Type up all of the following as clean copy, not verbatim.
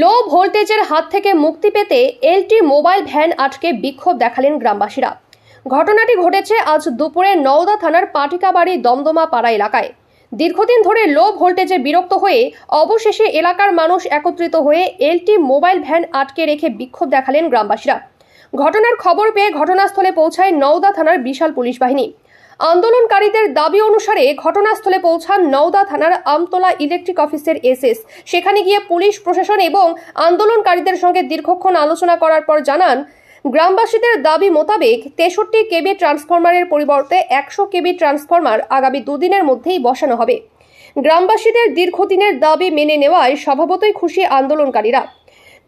লো ভোল্টেজের হাত থেকে মুক্তি পেতে এলটি মোবাইল ভ্যান আটকে বিক্ষোভ দেখালেন গ্রামবাসীরা। ঘটনাটি ঘটেছে আজ দুপুরে নওদা থানার পাটিকাবাড়ি দমদমা পাড়া এলাকায়। দীর্ঘদিন ধরে লো ভোল্টেজে বিরক্ত হয়ে অবশেষে এলাকার মানুষ একত্রিত হয়ে এলটি মোবাইল ভ্যান আটকে রেখে বিক্ষোভ দেখালেন গ্রামবাসীরা। ঘটনার খবর পেয়ে ঘটনাস্থলে পৌঁছায় নওদা থানার বিশাল পুলিশ বাহিনী। আন্দোলনকারীদের দাবি অনুসারে ঘটনাস্থলে পৌঁছান নওদা থানার আমতলা ইলেকট্রিক অফিসের এসএস। সেখানে গিয়ে পুলিশ প্রশাসন এবং আন্দোলনকারীদের সঙ্গে দীর্ঘক্ষণ আলোচনা করার পর জানান, গ্রামবাসীদের দাবি মোতাবেক 63 কেবি ট্রান্সফরমারের পরিবর্তে 100 কেবি ট্রান্সফরমার আগামী দুদিনের মধ্যেই বসানো হবে। গ্রামবাসীদের দীর্ঘদিনের দাবি মেনে নেওয়ায় স্বভাবতই খুশি আন্দোলনকারীরা।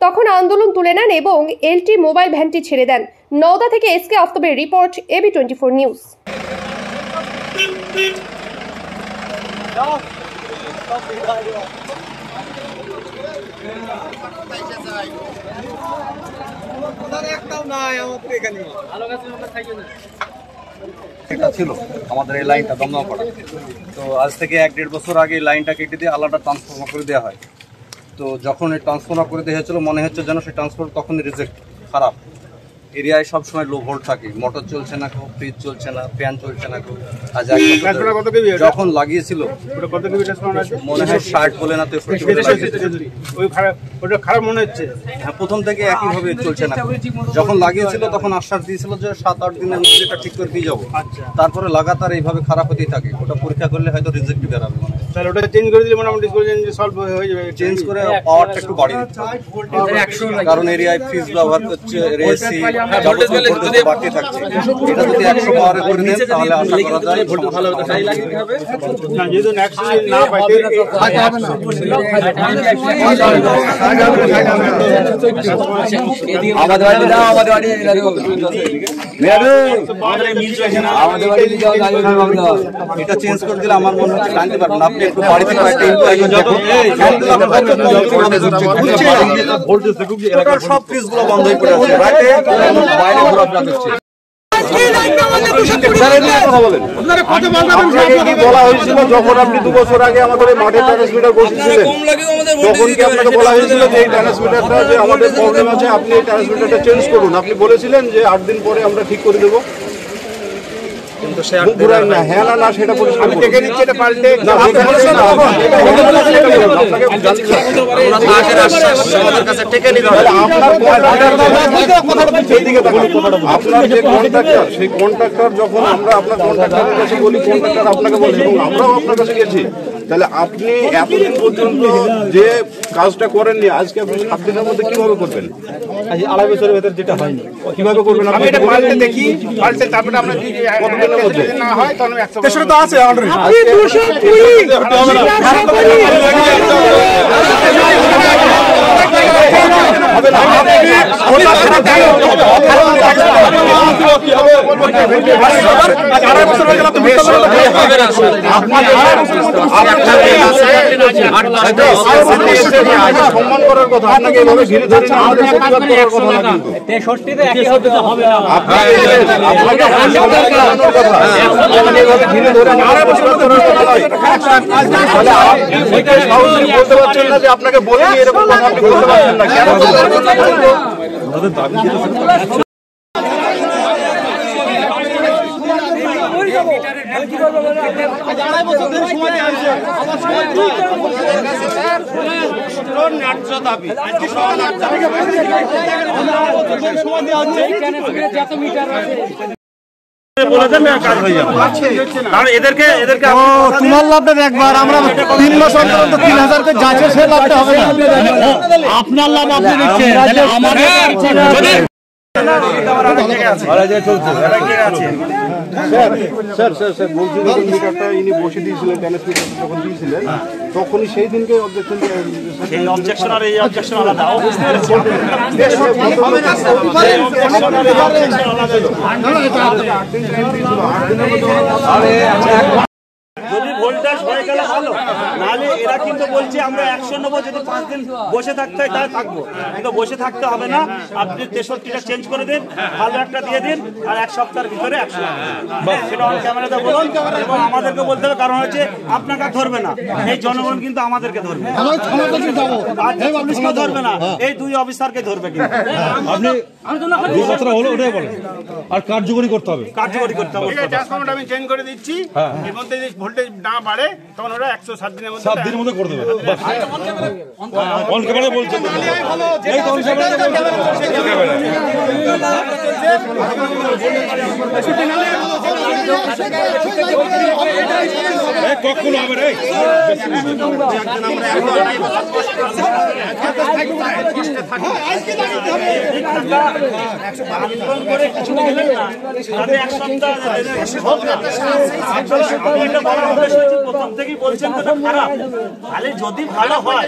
তখন আন্দোলন তুলে নেন এবং এলটি মোবাইল ভ্যানটি ছেড়ে দেন। নওদা থেকে এসকে আফতাবের রিপোর্ট, AB24 নিউজ। এটা ছিল আমাদের এই লাইনটা দমদমা পাড়া। তো আজ থেকে 1-1.5 বছর আগে এই লাইনটা কেটে দিয়ে আলাদা ট্রান্সফর্মার করে দেওয়া হয়। তো যখন এই ট্রান্সফর্মার করে দেওয়া হয়েছিল মনে হচ্ছে যেন সেই ট্রান্সফর্মার তখনই রিজেক্ট, খারাপ। এরিয়ায় সবসময় লো ভোল্ট থাকে, মোটর চলছে না, ফ্রিজ চলছে না, ফ্যান চলছে না। আজ যখন লাগিয়েছিল মনে হয় 60 বলে না, তো খারাপ মনে হচ্ছে। হ্যাঁ, প্রথম থেকে একইভাবে চলছে না। যখন লাগিয়েছিল তখন আশ্বাস দিয়েছিল যে 7-8 দিনের মধ্যে এটা ঠিক করে দিয়ে যাবো। তারপরে লাগাতার এইভাবে খারাপ হতেই থাকে। ওটা পরীক্ষা করলে হয়তো রিজেক্ট বেরাবে। তাহলে ওটা চেঞ্জ করে দিলে মোটামুটি সলভ হয়ে যাবে। চেঞ্জ করে পাওয়ারটা একটু বাড়িয়ে দিতে হবে, কারণ এরিয়ায় ফ্রিজ ব্যবহার করছে, রেসি বাড়তে থাকছে। এটা যদি 100 পাওয়ারে করে দেন তাহলে আশা করা যায় ভালো হবে। না, যেহেতু না পাইতে এটা চেঞ্জ করে দিলে আমার মনে হচ্ছে জানতে পারবেন। আপনি একটু বাড়িতে সব ফ্রিজগুলো বন্ধ হয়ে পড়ে আছে, বাইরে ঘোরাফেরা করছে। বলা হয়েছিল যখন আপনি 2 বছর আগে আমাদের এই মাঠে ট্রান্সমিটার বসেছিলেন, তখন কি আপনাকে বলা হয়েছিল যে এই ট্রান্সমিটারটা যে আমাদের প্রবলেম আছে, আপনি এই ট্রান্সমিটারটা চেঞ্জ করুন? আপনি বলেছিলেন যে 8 দিন পরে আমরা ঠিক করে দেবো। আপনার যে কন্ট্রাক্টর, সেই কন্ট্রাক্টর যখন আমরা আপনার কন্ট্রাক্টরের কাছে বলি, কন্ট্রাক্টর আপনাকে বলে এবং আমরাও আপনার কাছে গেছি, তাহলে আপনি এতদিন পর্যন্ত যে কাজটা করেননি, আজকে আপনি 7 দিনের মধ্যে কিভাবে করবেন? আজ 2.5 বছরের ভেতর যেটা হয়নি কিভাবে করবেন? আমি এটা পাল্টে দেখি, পাল্টে তারপরে আমরা কি কতদিনের মধ্যে না হয় তাহলে 100 তেসরা তো আছে অলরেডি। আপনি সম্মান করার কথা, আপনাকে এভাবে ঘিরে ধরে আমাদের প্রতিবাদ করার কথা না। কিন্তু 63 তে একই হবে না, হবে না। আপনাকে সম্মান করার কথা, আপনাকে এভাবে ঘিরে ধরে আমাদের প্রতিবাদ করার কথা নয়। তাহলে আপনি সেটা সহজে বলতে পারছেন না যে আপনাকে বলিনি এরকম কথা আপনি বলতে পারছেন না কেন? আমাদের দাবি যেটা তোমার লাভটা দেখবার, আমরা 3 মাস অন্তর 3000 করে যাচ্ছে, সে লাভটা হবে না। আপনার লাভ আপনি দেখছেন, আমাদের স্যার বলছি যে মিটারটা ইনি বসে দিয়েছিলেন, ট্রান্সমিটার যখন দিয়েছিলেন তখনই সেই দিনকে অবজেকশন আর এই অবজেকশন আলাদা। যদি দেশ হয়ে গেলে ভালো, নাহলে এরা কিন্তু বলছে আমরা 100 নেবো, যদি 5 দিন বসে থাকতে হয় তাহলে থাকবো, কিন্তু বসে থাকতে হবে না। আপনি 63টা চেঞ্জ করে দিন, ভালো একটা দিয়ে দিন, আর 1 সপ্তাহের ভিতরে 100 সেটা অন ক্যামেরাতে বলুন, এবং আমাদেরকে বলতে হবে, কারণ হচ্ছে আপনাকে ধরবে না, এই জনগণ কিন্তু আমাদেরকে ধরবে, পুলিশকে ধরবে না, এই 2 অফিসারকে ধরবে। কিন্তু আপনি যে কথাটা হলো ওটাই বলেন, আর কার্যকরী করতে হবে, কার্যকরী করতে হবে। ট্রান্সফরমারটা আমি চেঞ্জ করে দিচ্ছি, এর মধ্যে যদি ভোল্টেজ না বাড়ে তখন ওরা 107 দিনের মধ্যে 7 দিনের মধ্যে করে দেবে। অন ক্যামেরা বলছেন, এই তো অন ক্যামেরা কখনো হবে রে। প্রথম থেকেই বলছেন খারাপ, তাহলে যদি ভালো হয়,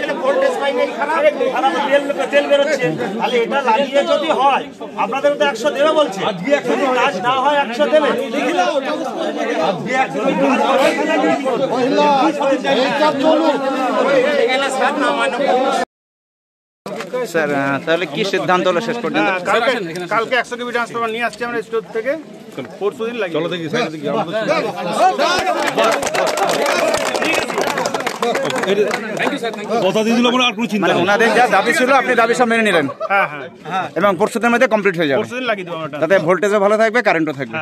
তেল বেরোচ্ছে, তাহলে এটা লাগিয়ে যদি হয়, আপনাদের তো 100 দেবে বলছে, কাজ না হয় 100 দেবে। স্যার তাহলে কি সিদ্ধান্ত হলো শেষ পর্যন্ত? কালকে 100 কেবি ট্রান্সফরমার নিয়ে আসছি আমরা স্টোর থেকে, পরশু দিন লাগে। চলো দেখি কথা দিয়ে দিল, আর কোনো চিন্তা নেই। ওনাদের যা দাবি ছিল আপনি দাবি সব মেনে নিলেন, এবং পরশুদিনের মধ্যে কমপ্লিট হয়ে যাবে, পরশু দিন লাগিয়ে দেবো আমরা, তাতে ভোল্টেজও ভালো থাকবে, কারেন্টও থাকবে।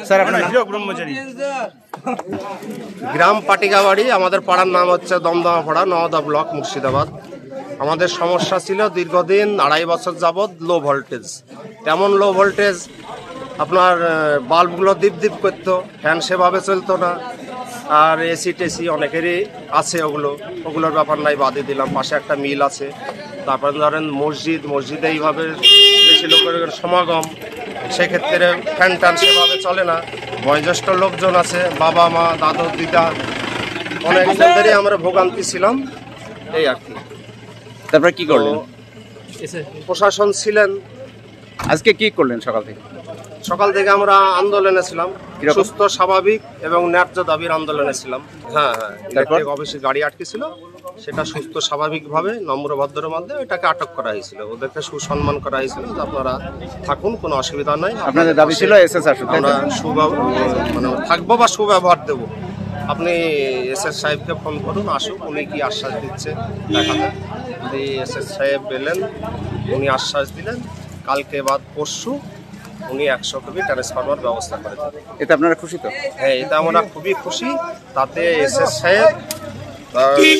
স্যার আপনার ব্রহ্মচারী, গ্রাম পাটিকাবাড়ি, আমাদের পাড়ার নাম হচ্ছে দমদমা পাড়া, নওদা ব্লক, মুর্শিদাবাদ। আমাদের সমস্যা ছিল দীর্ঘদিন 2.5 বছর যাবৎ লো ভোল্টেজ, তেমন লো ভোল্টেজ আপনার বাল্বগুলো দীপ দীপ করতো, ফ্যান সেভাবে চলতো না, আর এসি টেসি অনেকেরই আছে, ওগুলোর ব্যাপার নাই, বাদে দিলাম। পাশে একটা মিল আছে, তারপরে ধরেন মসজিদে এইভাবে বেশি লোকের সমাগম, সেক্ষেত্রে ফ্যান ট্যান সেভাবে চলে না। বয়োজ্যেষ্ঠ লোকজন আছে, বাবা মা দাদু দিদা, অনেক ক্ষেত্রেই আমরা ভোগান্তি ছিলাম, এই আর কি। তারপরে কি করলেন? প্রশাসন ছিলেন। আজকে কি করলেন সকাল থেকে? আমরা আন্দোলনে ছিলাম, সুস্থ স্বাভাবিক এবং ন্যায্য দাবির আন্দোলনে ছিলাম। হ্যাঁ, ইলেকট্রিক অফিসে গাড়ি আটকে ছিল, সেটা সুস্থ স্বাভাবিকভাবে নম্র ভদ্রের মধ্যে এটাকে আটক করা হয়েছিল, ওদেরকে সুসম্মান করা হয়েছিল, আপনারা থাকুন, কোনো অসুবিধা নাই। আপনাদের দাবি ছিল এসএসআর, আমরা মানে থাকবো বা সুব্যবহার দেবো। আপনি এসএস সাহেবকে ফোন করুন, আসুক, উনি কি আশ্বাস দিচ্ছে দেখাতে। যদি এসএস সাহেব এলেন, উনি আশ্বাস দিলেন কালকে বাদ পরশু উনি 100 কেবি ট্রান্সফরমার ব্যবস্থা করে দেবেন। এতে আপনারা খুশি তো? হ্যাঁ, এটা আমরা খুবই খুশি। তাতে এসএস সাহেব,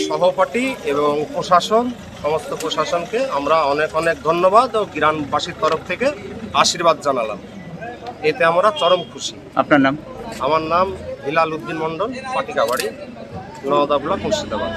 সহপাঠী এবং প্রশাসন, সমস্ত প্রশাসনকে আমরা অনেক অনেক ধন্যবাদ ও গ্রামবাসীর তরফ থেকে আশীর্বাদ জানালাম। এতে আমরা চরম খুশি। আপনার নাম? আমার নাম Hilal Uddin Mondal, Patikabari, Nowda block, Murshidabad.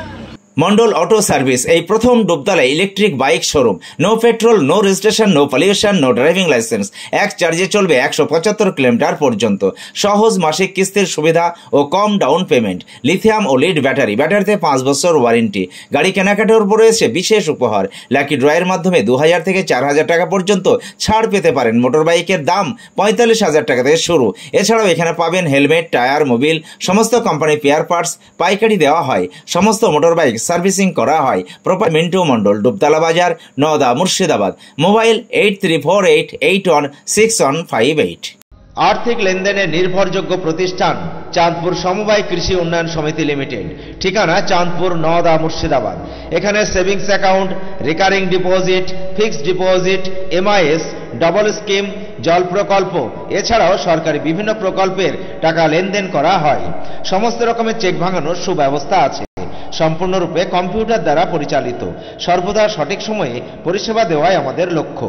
Mondal auto service এই প্রথম Dubtala electric bike showroom. No petrol, no registration, no pollution, no driving licence. এক চার্জে চলবে 175 কিলোমিটার পর্যন্ত। সহজ মাসিক কিস্তির সুবিধা ও কম ডাউন পেমেন্ট। লিথিয়াম ও লিড ব্যাটারি, ব্যাটারিতে 5 বছর ওয়ারেন্টি। গাড়ি কেনাকাটার উপর রয়েছে বিশেষ উপহার। লাকি ড্রয়ের মাধ্যমে 2000 থেকে 4000 টাকা পর্যন্ত ছাড় পেতে পারেন। মোটর বাইকের দাম 45,000 টাকা থেকে শুরু। এছাড়াও এখানে পাবেন হেলমেট, টায়ার, মোবিল, সমস্ত কোম্পানি পেয়ার পার্টস পাইকারি দেওয়া হয়। সমস্ত মোটর বাইক সার্ভিসিং করা হয়। প্রপার মিন্টু মন্ডল, ডুবতলা বাজার, নওদা, মুর্শিদাবাদ। মোবাইল 8348816158। আর্থিক লেনদেনের নির্ভরযোগ্য প্রতিষ্ঠান চাঁদপুর সমবায় কৃষি উন্নয়ন সমিতি লিমিটেড। ঠিকানা চাঁদপুর, নওদা, মুর্শিদাবাদ। এখানে savings account, recurring deposit, fixed deposit, MIS, double scheme, জল প্রকল্প এছাড়াও সরকারি বিভিন্ন প্রকল্পের টাকা লেনদেন করা হয়। সমস্ত রকমের চেক ভাঙানোর সুব্যবস্থা আছে। সম্পূর্ণরূপে কম্পিউটার দ্বারা পরিচালিত। সর্বদা সঠিক সময়ে পরিষেবা দেওয়াই আমাদের লক্ষ্য।